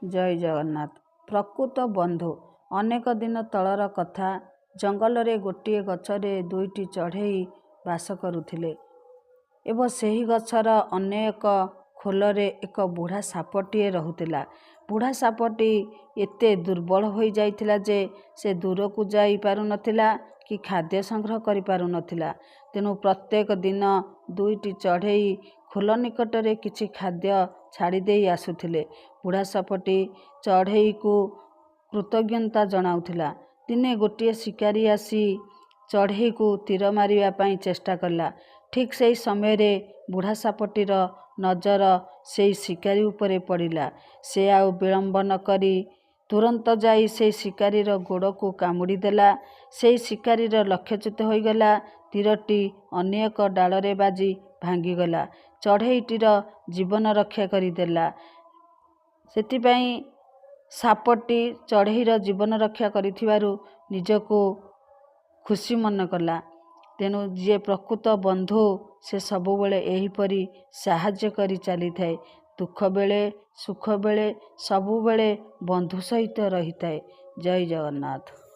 जय जगन्नाथ। प्रकृत बंधु। अनेक दिन तलर कथा। जंगल रे गोटे गछरे दुईटी चढ़ेई बास करुथिले एवं ସେହି ଗଛର ଅନ୍ୟ ଏକ ଖୋଲରେ ଏକ ବୁଢ଼ା ସାପଟିଏ ରହୁଥିଲା। ବୁଢ଼ା ସାପଟି ଏତେ ଦୁର୍ବଳ ହୋଇଯାଇଥିଲା ଯେ ସେ ଦୂରକୁ ଯାଇ ପାରୁନଥିଲା କି ଖାଦ୍ୟ ସଂଗ୍ରହ କରିପାରୁନଥିଲା। ତେଣୁ ପ୍ରତ୍ୟେକ ଦିନ ଦୁଇଟି ଚଢ଼େଇ ଖୋଲ ନିକଟରେ କିଛି ଖାଦ୍ୟ ଛାଡ଼ି ଦେଇ ଆସୁଥିଲେ। ବୁଢ଼ା ସାପଟି ଚଢ଼େଇକୁ କୃତଜ୍ଞତା ଜଣାଉଥିଲା। ଦିନେ ଗୋଟିଏ ଶିକାରୀ ଆସି ଚଢ଼େଇକୁ ତୀର ମାରିବା ପାଇଁ ଚେଷ୍ଟା କଲା। ଠିକ୍ ସେହି ସମୟରେ ବୁଢ଼ା ସାପଟିର ନଜର ସେହି ଶିକାରୀ ଉପରେ ପଡ଼ିଲା। ସେ ଆଉ ବିଳମ୍ବ ନ କରି ତୁରନ୍ତ ଯାଇ ସେହି ଶିକାରୀର ଗୋଡ଼କୁ କାମୁଡ଼ି ଦେଲା। ସେହି ଶିକାରୀର ଲକ୍ଷ୍ୟଚ୍ୟୁତ ହୋଇଗଲା। ତୀରଟି ଅନ୍ୟ ଏକ ଡାଳରେ ବାଜି ଭାଙ୍ଗିଗଲା। ଚଢ଼େଇଟିର ଜୀବନ ରକ୍ଷା କରିଦେଲା। ସେଥିପାଇଁ ସାପଟି ଚଢ଼େଇର ଜୀବନ ରକ୍ଷା କରିଥିବାରୁ ନିଜକୁ ଖୁସି ମନେ କଲା। ତେଣୁ ଯିଏ ପ୍ରକୃତ ବନ୍ଧୁ ସେ ସବୁବେଳେ ଏହିପରି ସାହାଯ୍ୟ କରି ଚାଲିଥାଏ। ଦୁଃଖ ବେଳେ ସୁଖ ବେଳେ ସବୁବେଳେ ବନ୍ଧୁ ସହିତ ରହିଥାଏ। ଜୟ ଜଗନ୍ନାଥ।